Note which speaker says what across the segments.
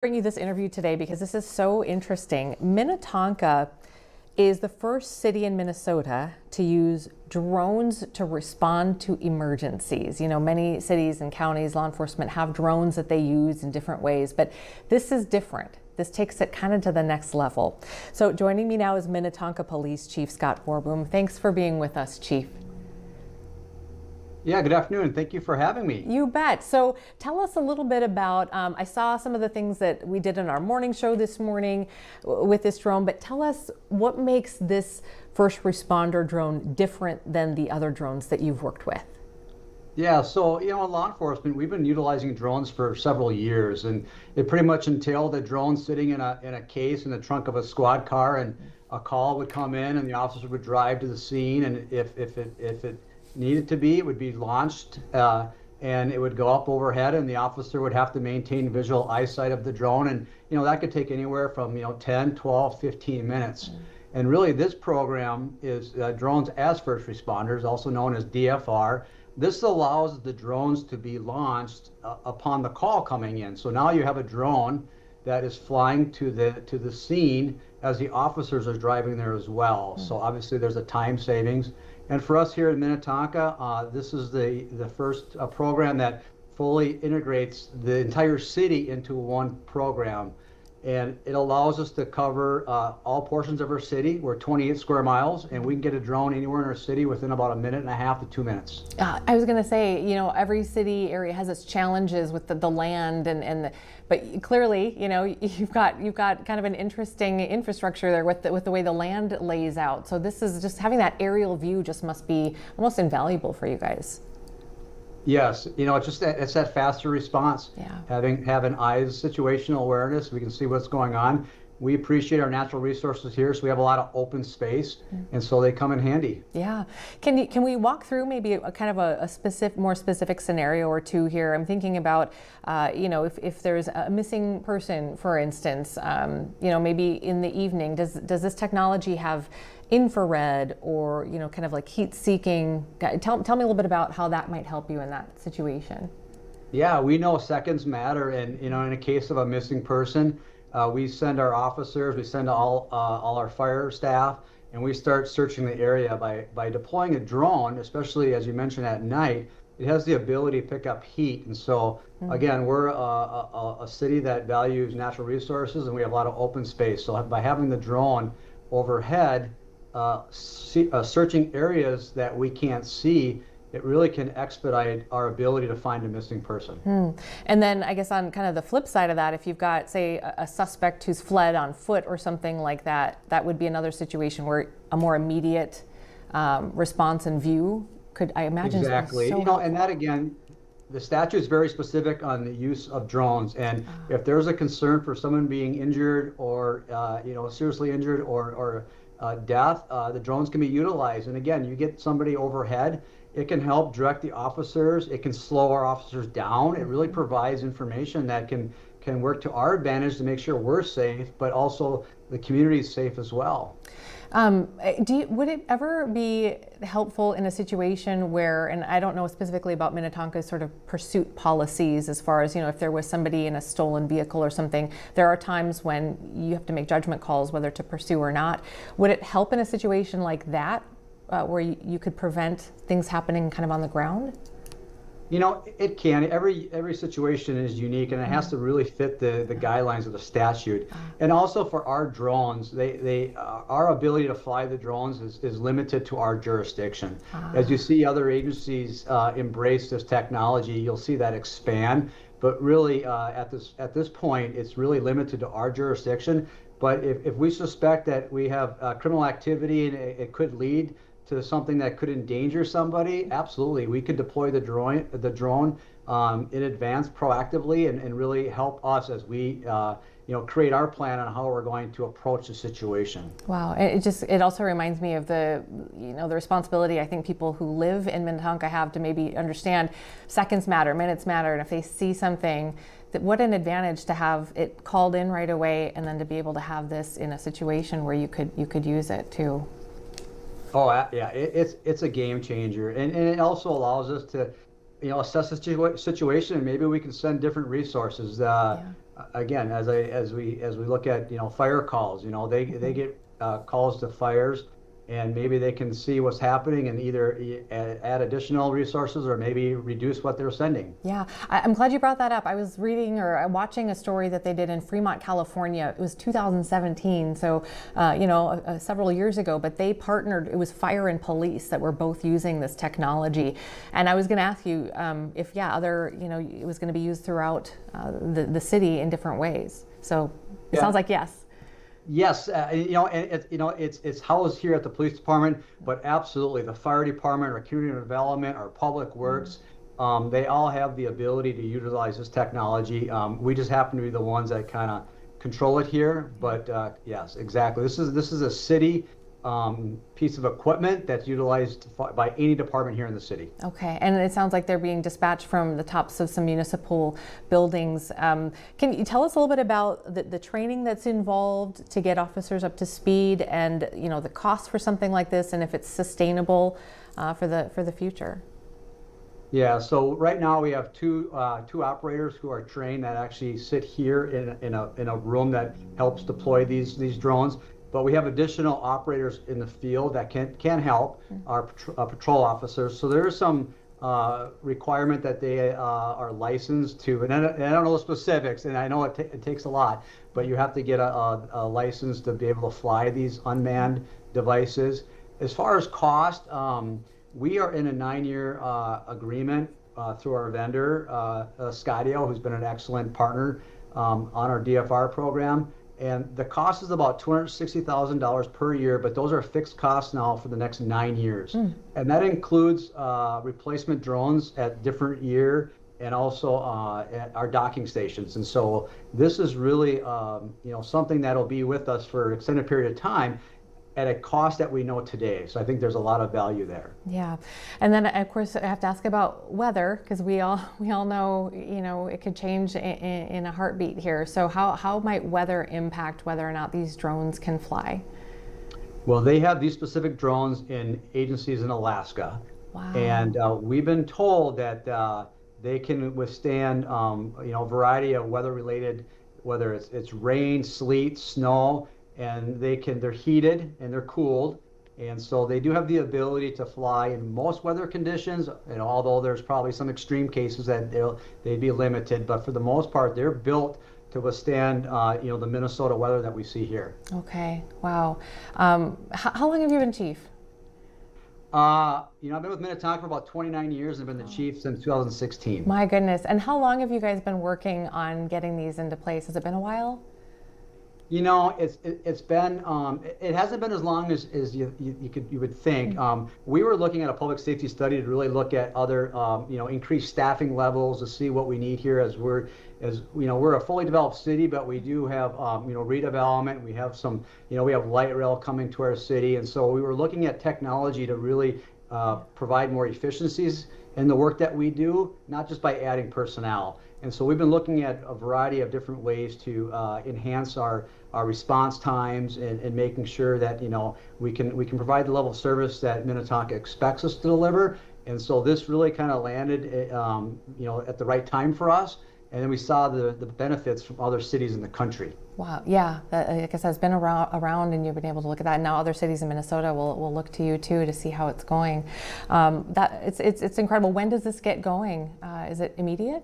Speaker 1: Bring you this interview today because this is so interesting. Minnetonka is the first city in Minnesota to use drones to respond to emergencies. You know, many cities and counties, law enforcement have drones that they use in different ways, but this is different. This takes it kind of to the next level. So joining me now is Minnetonka Police Chief Scott Boerboom. Thanks for being with us, Chief.
Speaker 2: Yeah, good afternoon. Thank you for having me.
Speaker 1: You bet. So tell us a little bit about, I saw some of the things that we did in our morning show this morning with this drone, but tell us what makes this first responder drone different than the other drones that you've worked with?
Speaker 2: Yeah, so, in law enforcement, we've been utilizing drones for several years, and it pretty much entailed a drone sitting in a case in the trunk of a squad car, and a call would come in and the officer would drive to the scene, and if it needed to be, it would be launched and it would go up overhead, and the officer would have to maintain visual eyesight of the drone, and that could take anywhere from 10, 12, 15 minutes. And really this program is drones as first responders, also known as DFR. This allows the drones to be launched upon the call coming in. So now you have a drone that is flying to the scene as the officers are driving there as well. So obviously there's a time savings. And for us here in Minnetonka, this is the first program that fully integrates the entire city into one program. And it allows us to cover all portions of our city. We're 28 square miles, and we can get a drone anywhere in our city within about 1.5 to 2 minutes.
Speaker 1: I was going to say, every city area has its challenges with the land, but clearly, you've got kind of an interesting infrastructure there with the way the land lays out. So this is just having that aerial view just must be almost invaluable for you guys.
Speaker 2: Yes, it's that faster response.
Speaker 1: Yeah.
Speaker 2: Having eyes, situational awareness, we can see what's going on. We appreciate our natural resources here, so we have a lot of open space, and so they come in handy.
Speaker 1: Yeah. Can we walk through maybe a kind of a more specific scenario or two here? I'm thinking about, if there's a missing person, for instance, maybe in the evening, does this technology have infrared or, kind of like heat seeking? Tell me a little bit about how that might help you in that situation.
Speaker 2: Yeah, we know seconds matter, and in a case of a missing person, we send our officers, we send all our fire staff, and we start searching the area by deploying a drone, especially as you mentioned at night. It has the ability to pick up heat. And so again, we're a city that values natural resources, and we have a lot of open space. So by having the drone overhead, searching areas that we can't see, it really can expedite our ability to find a missing person.
Speaker 1: And then I guess on kind of the flip side of that, if you've got, say, a suspect who's fled on foot or something like that, that would be another situation where a more immediate response and view could, I imagine.
Speaker 2: Exactly. And that again, the statute is very specific on the use of drones. And if there's a concern for someone being injured or seriously injured or death, the drones can be utilized. And again, you get somebody overhead, it can help direct the officers. It can slow our officers down. It really provides information that can work to our advantage to make sure we're safe, but also the community is safe as well.
Speaker 1: Would it ever be helpful in a situation where, and I don't know specifically about Minnetonka's sort of pursuit policies as far as, if there was somebody in a stolen vehicle or something, there are times when you have to make judgment calls whether to pursue or not. Would it help in a situation like that where you could prevent things happening kind of on the ground?
Speaker 2: It can. Every situation is unique, and it has to really fit the guidelines of the statute. And also for our drones, our ability to fly the drones is limited to our jurisdiction. As you see other agencies embrace this technology, you'll see that expand. But really, at this point, it's really limited to our jurisdiction. But if we suspect that we have criminal activity and it could lead to something that could endanger somebody, absolutely, we could deploy the drone in advance proactively and really help us as we create our plan on how we're going to approach the situation.
Speaker 1: Wow, it also reminds me of the responsibility I think people who live in Minnetonka have to maybe understand seconds matter, minutes matter, and if they see something, that what an advantage to have it called in right away, and then to be able to have this in a situation where you could use it too.
Speaker 2: Oh yeah, it's a game changer, and it also allows us to assess the situation, and maybe we can send different resources. again, as we look at, fire calls, they get calls to fires, and maybe they can see what's happening and either add additional resources or maybe reduce what they're sending.
Speaker 1: Yeah, I'm glad you brought that up. I was reading or watching a story that they did in Fremont, California. It was 2017, so several years ago, but they partnered. It was fire and police that were both using this technology. And I was going to ask you if it was going to be used throughout the city in different ways. So it sounds like yes.
Speaker 2: Yes, it's housed here at the police department, but absolutely the fire department, our community development, our public works, they all have the ability to utilize this technology. We just happen to be the ones that kind of control it here. But yes, exactly. This is a city piece of equipment that's utilized by any department here in the city.
Speaker 1: Okay, and it sounds like they're being dispatched from the tops of some municipal buildings. Can you tell us a little bit about the training that's involved to get officers up to speed, and the cost for something like this, and if it's sustainable for the future?
Speaker 2: Yeah, so right now we have two operators who are trained that actually sit here in a room that helps deploy these drones. But we have additional operators in the field that can help our patrol officers. So there is some requirement that they are licensed to, and I don't know the specifics, and I know it takes a lot, but you have to get a license to be able to fly these unmanned devices. As far as cost, we are in a 9-year agreement through our vendor, Scottio, who's been an excellent partner on our DFR program. And the cost is about $260,000 per year, but those are fixed costs now for the next 9 years. And that includes replacement drones at different year and also at our docking stations. And so this is really something that'll be with us for an extended period of time at a cost that we know today. So I think there's a lot of value there.
Speaker 1: Yeah, and then of course I have to ask about weather, because we all know it could change in a heartbeat here. So how might weather impact whether or not these drones can fly?
Speaker 2: Well, they have these specific drones in agencies in Alaska.
Speaker 1: Wow.
Speaker 2: And we've been told that they can withstand a variety of weather related, whether it's rain, sleet, snow. And they're heated and they're cooled, and so they do have the ability to fly in most weather conditions. And although there's probably some extreme cases that they'd be limited, but for the most part, they're built to withstand the Minnesota weather that we see here.
Speaker 1: Okay, wow. How long have you been chief?
Speaker 2: I've been with Minnetonka for about 29 years and been the chief since 2016.
Speaker 1: My goodness. And how long have you guys been working on getting these into place? Has it been a while?
Speaker 2: It's been it hasn't been as long as you would think. We were looking at a public safety study to really look at other increased staffing levels to see what we need here, as we're a fully developed city, but we do have redevelopment. We have we have light rail coming to our city, and so we were looking at technology to really provide more efficiencies in the work that we do, not just by adding personnel. And so we've been looking at a variety of different ways to enhance our response times and making sure that we can provide the level of service that Minnetonka expects us to deliver. And so this really kind of landed at the right time for us. And then we saw the benefits from other cities in the country. Wow,
Speaker 1: yeah, I guess that's been around, and you've been able to look at that. And now other cities in Minnesota will look to you too to see how it's going. It's incredible. When does this get going? Is it immediate?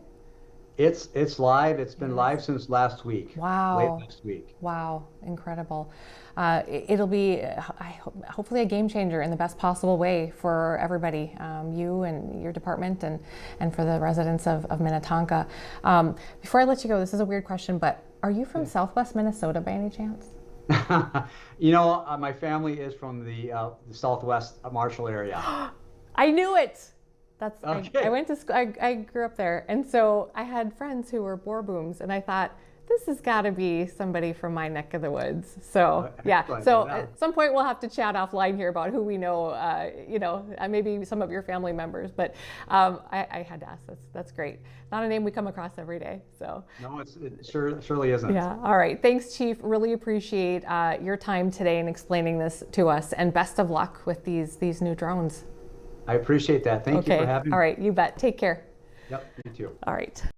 Speaker 2: It's live. It's been live since last week.
Speaker 1: Wow.
Speaker 2: Late last week.
Speaker 1: Wow, incredible. It'll be hopefully a game changer in the best possible way for everybody, you and your department, and for the residents of Minnetonka. Before I let you go, this is a weird question, but are you from Southwest Minnesota by any chance?
Speaker 2: My family is from the Southwest Marshall area.
Speaker 1: I knew it. That's
Speaker 2: okay.
Speaker 1: I went to school. I grew up there, and so I had friends who were Boerbooms, and I thought, this has got to be somebody from my neck of the woods. So yeah. So at some point we'll have to chat offline here about who we know. Maybe some of your family members. But I had to ask. That's great. Not a name we come across every day. So
Speaker 2: no, it surely isn't.
Speaker 1: Yeah. All right. Thanks, Chief. Really appreciate your time today and explaining this to us. And best of luck with these new drones.
Speaker 2: I appreciate that. Thank you for having me.
Speaker 1: All right. You bet. Take care.
Speaker 2: Yep. You too.
Speaker 1: All right.